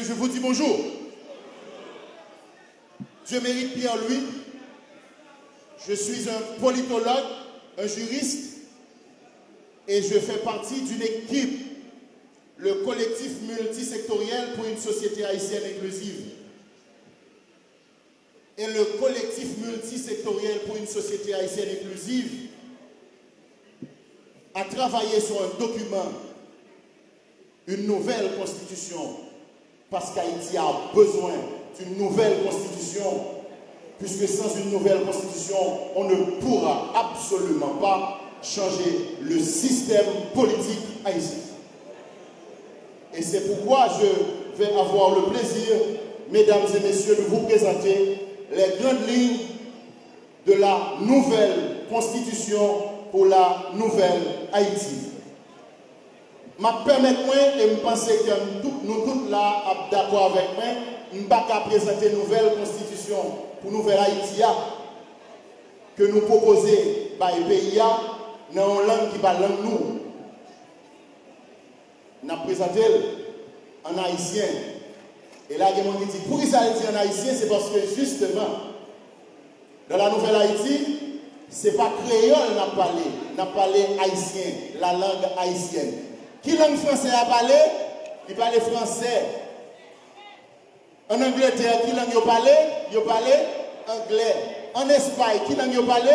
messieurs, je vous dis bonjour. Dieu mérite Pierre-Louis. Je suis un politologue, un juriste, et je fais partie d'une équipe, le collectif multisectoriel pour une société haïtienne inclusive. Et le collectif multisectoriel pour une société haïtienne inclusive a travaillé sur un document, une nouvelle constitution, parce qu'Haïti a besoin d'une nouvelle constitution, puisque sans une nouvelle constitution, on ne pourra absolument pas changer le système politique haïtien. Et c'est pourquoi je vais avoir le plaisir, mesdames et messieurs, de vous présenter les grandes lignes de la nouvelle constitution pour la nouvelle Haïti. Permettez-moi, et je pense que nous tous là, d'accord avec moi, nous ne pouvons pas présenter une nouvelle constitution pour la nouvelle Haïti que nous proposons par les pays dans une langue qui parle langue nous. Nous avons présenté en haïtien. Et là, il y a des gens qui disent, pour qui ça dit en haïtien, c'est parce que justement, dans la nouvelle Haïti, ce n'est pas créole n'a parlé haïtien, la langue haïtienne. Qui langue française a parlé? Il parle français. En Angleterre, qui langue il parle? Il parle anglais. En Espagne, qui langue il parle?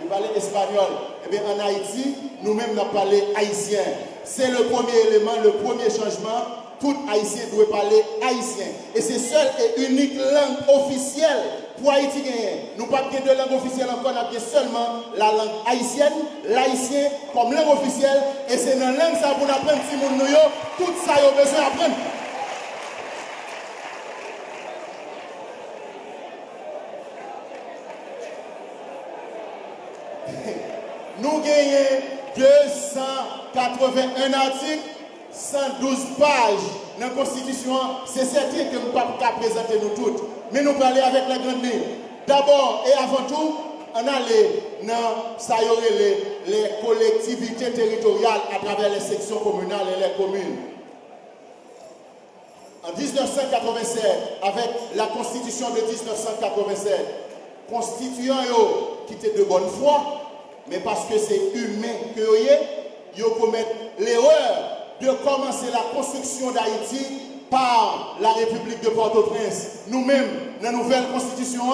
Il parle espagnol. Eh bien, en Haïti, nous-mêmes, nous parlons haïtien. C'est le premier élément, le premier changement. Tout haïtien doit parler haïtien. Et c'est seule et unique langue officielle pour Haïti gagner. Nous n'avons pas de langue officielle encore, nous avons seulement la langue haïtienne, l'haïtien comme langue officielle. Et c'est dans la langue ça pour apprendre si nous tout ça, il y a besoin d'apprendre. Nous gagnons 281 articles, 112 pages dans la Constitution. C'est certain que nous ne pouvons pas présenter nous toutes. Mais nous parlons avec la grande ligne. D'abord et avant tout, on allait dans les collectivités territoriales à travers les sections communales et les communes. En 1987, avec la Constitution de 1987, constituant qui était de bonne foi, mais parce que c'est humain que vous commettent l'erreur de commencer la construction d'Haïti par la République de Port-au-Prince. Nous-mêmes, dans la nouvelle constitution,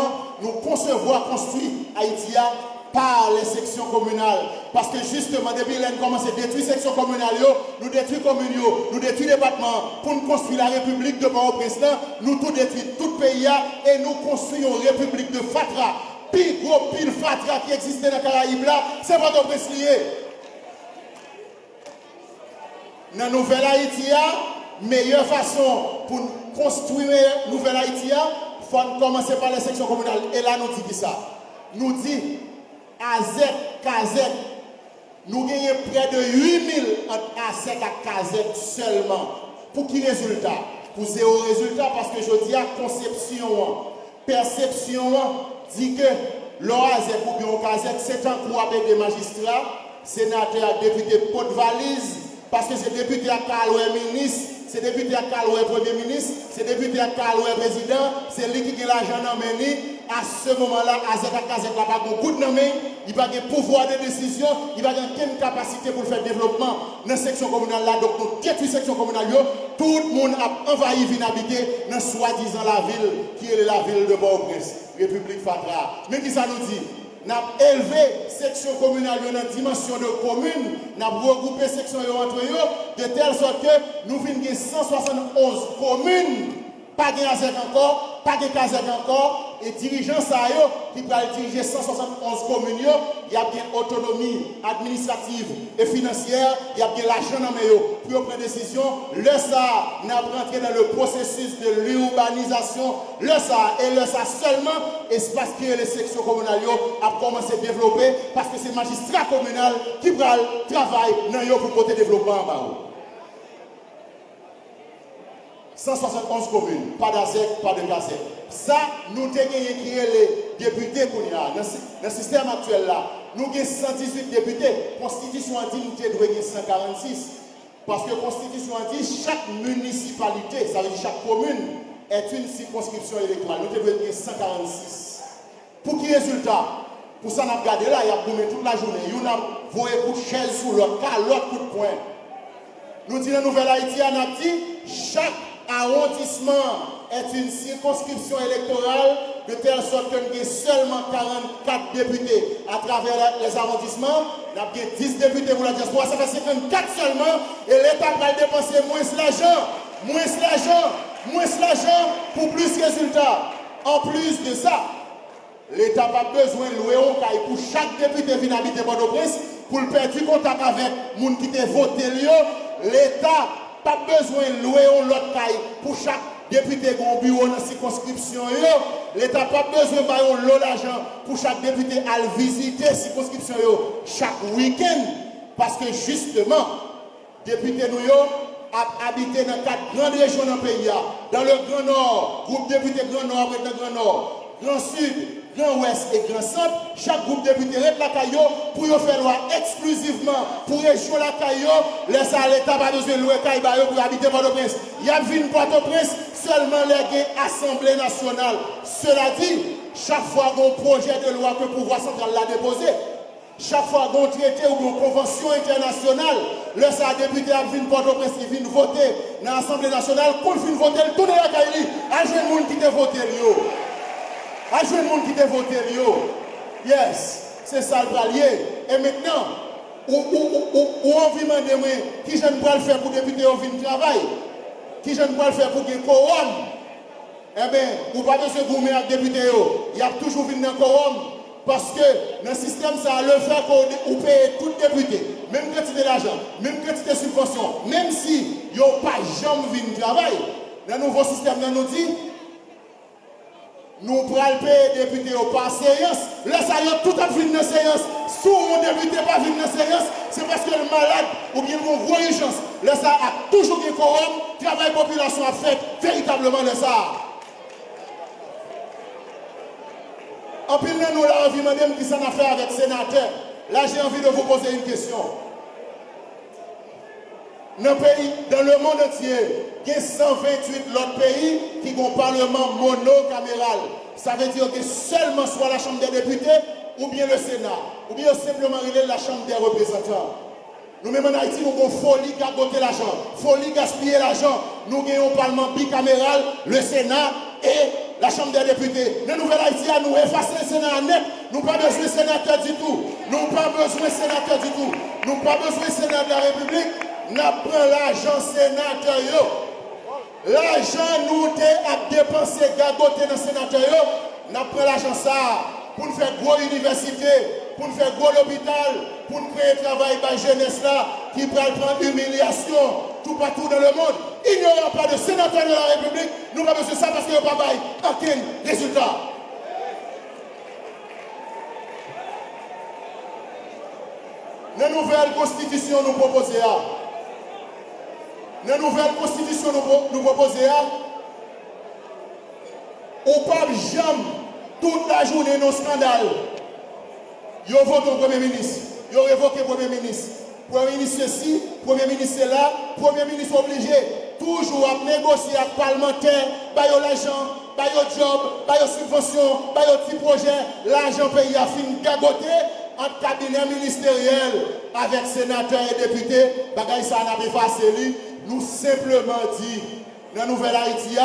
nous concevons construire Haïti par les sections communales. Parce que justement, depuis qu'on a commencé à détruire les sections communales, nous détruisons les communes, nous détruisons les départements. Pour nous construire la République de Port-au-Prince, nous tout détruisons tout le pays et nous construisons une République de Fatra. Puis gros pile Fatra qui existait dans les Caraïbes là, c'est Port-au-Prince lié. Dans la nouvelle Haïti, meilleure façon pour construire la nouvelle Haïti, il faut commencer par les sections communales. Et là, nous dit qui ça? Nous dit, AZEC, KAZEC, nous gagnons près de 8000 entre AZEC et KAZEC seulement. Pour qui résultat? Pour zéro résultat, parce que je dis à conception, perception, dit que l'OAZEC ou bien KAZEC, c'est un coup avec des magistrats, sénateurs, députés, pot de valise, parce que c'est député à Kaloué ministre, c'est député à Kaloué premier ministre, c'est député à Kaloué président, c'est lui qui a l'argent dans le main. À ce moment-là, AZEC et KAZEC n'a pas beaucoup de main, il n'a pas de pouvoir de décision, il n'a pas de capacité pour faire développement dans la section communale là. Donc, nous détruisons la section communale, tout le monde a envahi, vient habiter dans soi-disant la ville qui est la ville de Port-au-Prince, République Fatra. Mais qui ça nous dit? Nous avons élevé la section communale dans la dimension de commune, nous avons regroupé la section entre eux, de telle sorte que nous venons de 171 communes, pas de AZEC encore, pas de KAZEC encore, et dirigeants qui peuvent diriger 171 communes, il y a bien autonomie administrative et financière, il y a bien l'argent dans les pour prendre des décisions. Le SA n'a pas rentré dans le processus de l'urbanisation. Le SA et le SA seulement, espace que les sections communales ont commencé à développer parce que c'est le magistrat communal qui prend le travail dans le pour côté développement en bas. 171 communes, pas d'AZEC, pas de KAZEC. Ça, nous avons gagné qui est les députés dans le système actuel là. Nous avons 118 députés. La Constitution a dit que nous avons 146. Parce que la Constitution a dit chaque municipalité, ça veut dire chaque commune, est une circonscription électorale. Nous devons être 146. Pour qui résultat? Pour ça, on a regardé là, il y a boumé toute la journée. Il y a voyé coup de chaise sous l'autre, car l'autre coup de poing. Nous disons la Nouvelle-Haïti, on a dit chaque arrondissement est une circonscription électorale de telle sorte que nous avons seulement 44 députés à travers les arrondissements. Nous avons 10 députés pour la diaspora, ça fait 54 seulement. Et l'État va dépenser moins l'argent pour plus de résultats. En plus de ça, l'État n'a pas besoin de louer un caille pour chaque député qui habite Port-au-Prince pour le perdre du contact avec les gens qui ont voté. L'État n'a pas besoin de louer un autre caille pour chaque député qui a un bureau dans la circonscription. L'État n'a pas besoin de l'autre l'argent pour chaque député à visiter la circonscription chaque week-end. Parce que justement, député nous habité dans 4 grandes régions dans le pays. Dans le Grand Nord, groupe député Grand Nord, après le Grand Nord, Grand Sud, Grand Ouest et Grand Centre, chaque groupe député reste la Caillou pour faire loi exclusivement pour région la Caillou. L'État n'a pas besoin de louer Caillou pour habiter Port-au-Prince. Il y a une Port-au-Prince seulement les Assemblée nationale. Cela dit, chaque fois qu'on projet de loi que le pouvoir central l'a déposé, chaque fois qu'on traité ou une convention internationale, le député a vu Port-au-Prince qui vient voter dans l'Assemblée nationale, pour venir voter, le tourner la Caillou, à jouer le monde qui a voté. À jouer le monde qui a voté. Yes, c'est ça le palier. Et maintenant, où on vient demander qui je ne peux le faire pour député au fin de travail, qui je ne peux le faire pour qu'il y ait quorum. Eh bien, vous pas besoin de goumer avec député, il y a toujours venu dans quorum. Parce que dans le système, ça a le fait qu'on paye tout député, même quantité d'argent, même quantité de subvention, même si il n'y a pas jamais vu de travail, dans le nouveau système, nous dit, nous prenons payer député par séance. Là, ça y est, tout a vu dans séance. Si mon député pas vu dans séance, c'est parce que le malade ou bien une grosse urgence. Là, ça a toujours des quorum, travail population a fait véritablement de ça. En plus, nous avons envie de demander qui s'en a fait avec le sénateur. Là, j'ai envie de vous poser une question. Dans le monde entier, il y a 128 autres pays qui ont un parlement monocaméral. Ça veut dire que seulement soit la Chambre des députés, ou bien le Sénat, ou bien simplement la Chambre des représentants. Nous-mêmes en Haïti, nous avons folie gagoter l'argent, folie gaspiller l'argent. Nous avons un parlement bicaméral, le Sénat et la Chambre des députés. Dans la Nouvelle-Haïti, nous effaçons le Sénat net. Nous n'avons pas besoin de sénateur du tout. Nous n'avons pas besoin de sénateur du tout. Nous n'avons pas besoin de Sénat de la République. Nous prenons l'argent sénateur. L'argent nous a dépensé, gagoté dans le sénateur. Nous prenons l'argent ça pour nous faire gros université, pour nous faire gros l'hôpital, pour nous créer un travail par jeunesse là, qui peut prendre humiliation tout partout dans le monde. Il n'y aura pas de sénateur de la République. Nous n'avons pas besoin de ça parce qu'il n'y a pas aucun résultat. La nouvelle constitution nous propose la nouvelle constitution nous propose on pas jamais toute la journée nos scandales. Ils votent au Premier ministre, ils révoquent le Premier ministre. Premier ministre ceci, Premier ministre là, Premier ministre obligé toujours à négocier avec les parlementaires, bailler l'argent, bailler job, bailler subvention, bailler petit projet, l'argent pays a fini gagoté entre cabinet ministériel avec sénateurs et députés, bagay ça n'a pas facile. Nous simplement dit, dans la Nouvelle-Haïti,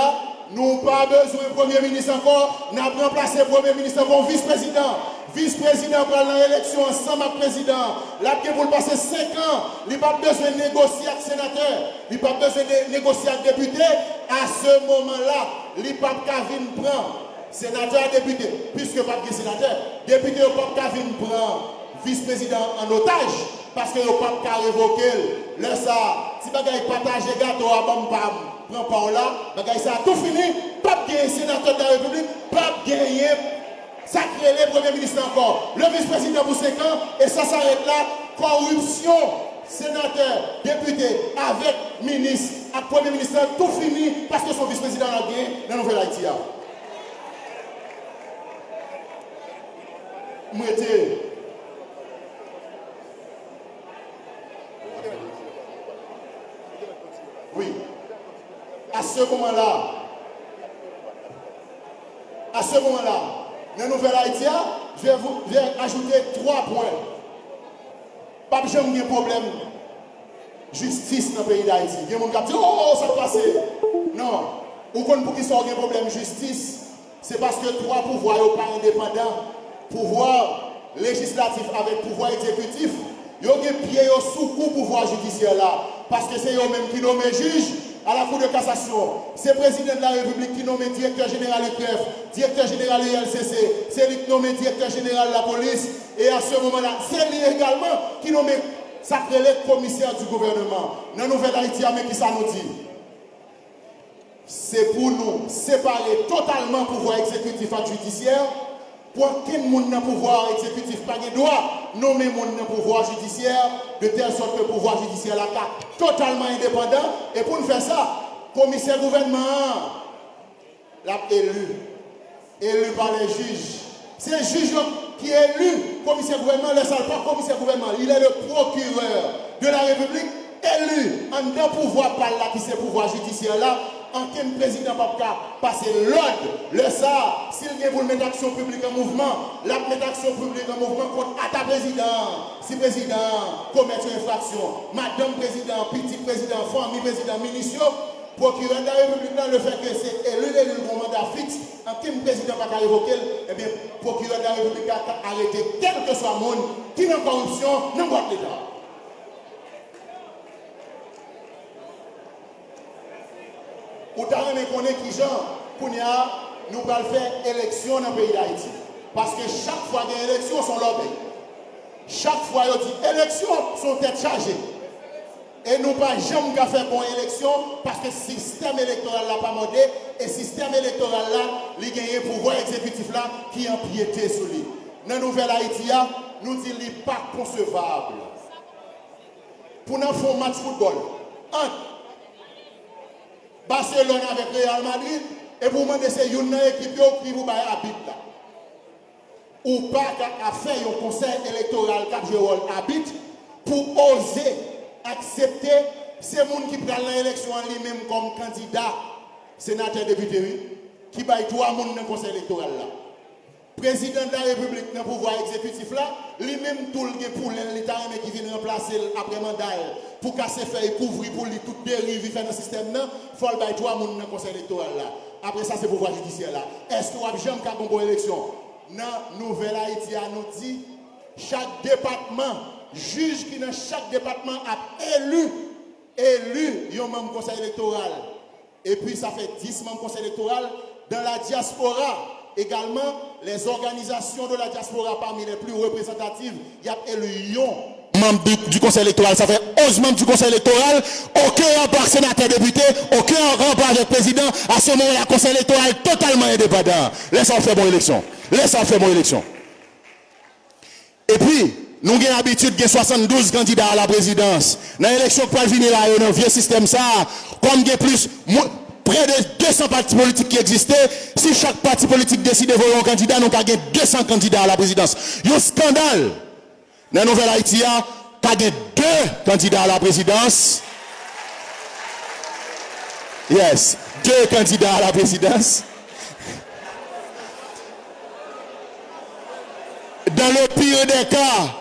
nous n'avons pas besoin de Premier ministre encore, nous avons remplacé le Premier ministre comme vice-président. Vice-président pour l'élection ensemble avec le président. Là, pour le passer 5 ans, il n'a pas besoin de négocier avec le sénateur, il n'a pas besoin de négocier avec le député. À ce moment-là, il n'a pas de prendre sénateur et député. Puisque pas de sénateur, député n'a pas de prendre vice-président en otage. Parce que n'a pas de révoquer. Là, ça, si vous avez partagé gâteau à bam prend pas là, bagay ça tout fini, pas de gagner sénateur de la République, pas de gagner sacré le Premier ministre encore, le vice-président pour 5 ans, et ça s'arrête là, corruption, sénateur, député, avec ministre, avec Premier ministre, tout fini, parce que son vice-président a gagné dans la Nouvelle-Haïti. moment-là, dans la nouvelle Haïti, je vais ajouter 3 points. Pas de problème. Justice dans le pays d'Haïti. Il y a des gens qui disent, oh, ça passe. Non. Ou pour qui soit un problème de justice, c'est parce que 3 pouvoirs sont pas indépendants. Pouvoir législatif avec pouvoir exécutif, ils ont des pieds sous coup pouvoir judiciaire là. Parce que c'est eux-mêmes qui nomment juge à la Cour de cassation. C'est le président de la République qui nomme directeur général du CREF, directeur général du LCC, c'est lui qui nomme directeur général de la police. Et à ce moment-là, c'est lui également qui nomme sacré commissaire du gouvernement. Dans la nouvelle Haïti, mais qui ça nous dit? C'est pour nous séparer totalement le pouvoir exécutif et judiciaire. Pour qu'un monde dans le pouvoir exécutif pas de droit, nommer monde dans le pouvoir judiciaire, de telle sorte que le pouvoir judiciaire est totalement indépendant. Et pour nous faire ça, le commissaire gouvernement l'a élu par les juges. C'est le juge qui est élu, commissaire gouvernement, le seul pas commissaire gouvernement, il est le procureur de la République, élu en d'un pouvoir par là, qui c'est le pouvoir judiciaire là. Aucun président ne peut passer l'ordre, le ça, s'il vient pour mettre l'action publique en mouvement, la mettre l'action publique en mouvement contre à ta président, si président commet une infraction, madame président, petit président, famille président, ministre, procureur de la République, le fait que c'est élu le mandat fixe, aucun président ne peut révoquer, eh bien, procureur de la République a arrêté quel que soit le monde qui n'a pas corruption, n'a pas l'État. Ou t'as rien qu'on est qui genre, pour nous allons faire élection dans le pays d'Haïti. Parce que chaque fois qu'il y a une élection, son lobby. Chaque fois qu'il y a une élection, son tête chargée. Et nous pas jamais faire bonne élection parce que le système électoral n'a pas demandé et le système électoral là, il y a un pouvoir exécutif là qui empiète sur lui. Dans la nouvelle Haïti, nous disons qu'il n'est pas concevable. Pour nous faire un match football, Barcelone avec Real Madrid, et pour demander c'est une équipe qui vous habite là. Ou pas qu'à faire un conseil électoral qui joue habite pour oser accepter ces gens qui prennent l'élection en lui-même comme candidat, sénateur, député, qui baillent 3 personnes dans le conseil électoral là. Président de la République dans le pouvoir exécutif là, lui-même tout le pour l'État qui vient remplacer après mandat pour casser faire couvrir pour lui toute dérive faire dans le système là, il faut le bailler 3 personnes dans le conseil électoral là. Après ça c'est le pouvoir judiciaire là. Est-ce que vous avez jamais une bonne élection? Dans Nouvelle Haïti nous dit chaque département, juge qui dans chaque département a élu un membre du conseil électoral. Et puis ça fait 10 membres du conseil électoral dans la diaspora. Également, les organisations de la diaspora parmi les plus représentatives, il y a élu un membre du conseil électoral. Ça fait 11 membres du conseil électoral. Aucun rapport sénateur député, aucun rapport avec le président. À ce moment-là, le conseil électoral totalement indépendant. Laissons faire bonne élection. Laissons faire bonne élection. Et puis, nous avons l'habitude de 72 candidats à la présidence. Dans l'élection pour venir là, dans le vieux système, ça, comme il y a plus. Près de 200 partis politiques qui existaient, si chaque parti politique décide de voter un candidat, nous avons 200 candidats à la présidence. Il y a un scandale. Dans la Nouvelle Haïti, il y a 2 candidats à la présidence. Yes, 2 candidats à la présidence. Dans le pire des cas,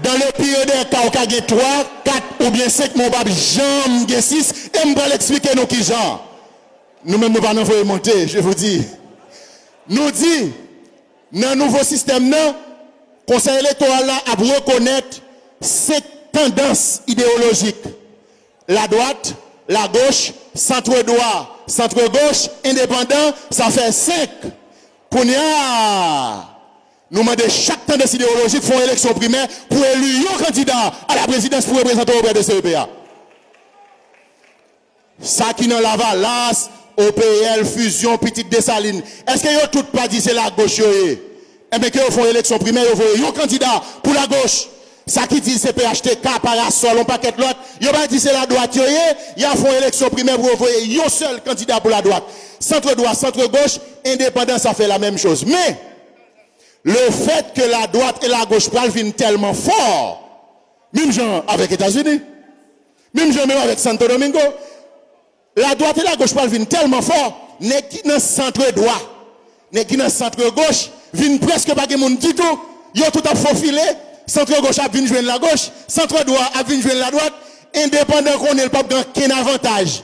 on a 3, 4 ou bien 5, mon pape, Jean, 6, et je vais l'expliquer nous qui Jean. Nous-mêmes, nous ne pouvons pas monter, je vous dis. Nous dit, dans le nouveau système, le conseil électoral a reconnaître 5 tendances idéologiques. La droite, la gauche, centre droit, centre gauche, indépendant, ça fait 5. Pour nous demandons chaque tendance idéologique font élection primaire pour élire un candidat à la présidence pour représenter auprès de CEPA. Ça qui dans la Valas, OPL, Fusion, Petite Dessalines. Est-ce que vous tout pas dit c'est la gauche? Eh bien, que vous font élection primaire, vous voyez un candidat pour la gauche. Ça qui dit c'est PHTK, Parasol, on paquet l'autre. Vous pas dit c'est la droite, ils font élection primaire pour vous voyez un seul candidat pour la droite. Centre droit, centre gauche, indépendant, ça fait la même chose. Mais, le fait que la droite et la gauche viennent tellement fort, même gens avec les États-Unis, même gens avec Santo Domingo, la droite et la gauche pas viennent tellement fort, n'est qui dans centre droit, n'est qui dans centre gauche, viennent presque pas de monde du tout, ils ont tout à faufilé, centre gauche a venu joindre la gauche, centre droit a venu joindre la droite, indépendant qu'on ait le pas qu'un avantage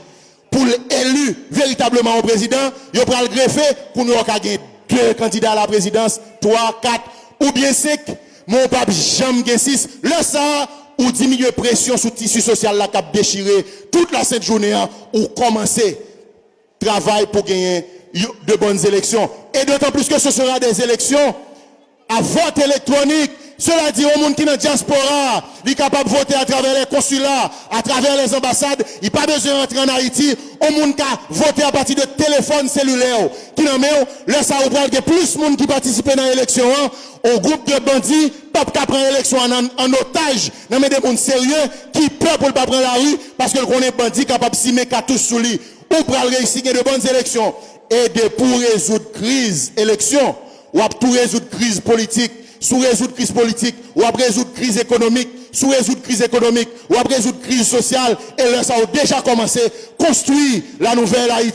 pour l'élu véritablement au président, il va le greffer pour nous gagner 2 candidats à la présidence, 3, 4 ou bien 5, mon pape jamais 6, le ça ou diminuer pression sur le tissu social la cap déchiré toute la sainte journée ou commencer travail pour gagner de bonnes élections. Et d'autant plus que ce sera des élections à vote électronique. Cela dit au monde qui est dans la diaspora, il est capable de voter à travers les consulats, à travers les ambassades, il n'a pas besoin d'entrer en Haïti, au monde qui a voté à partir de téléphone cellulaire, qui n'a même, là ça vous parle que plus de monde qui participe dans l'élection, au groupe de bandits, pas qu'à prendre l'élection en otage, non mais des gens sérieux, qui peur pour ne pas prendre la rue, parce que qu'on est bandit capable de s'y mettre tous sous lui, ou pour réussir de bonnes élections, et de pour résoudre crise élection, ou pour résoudre crise politique, sous résoudre crise politique, ou après résoudre crise économique, sous résoudre crise économique, ou après résoudre crise sociale, et là ça a déjà commencé, construire la nouvelle Haïti.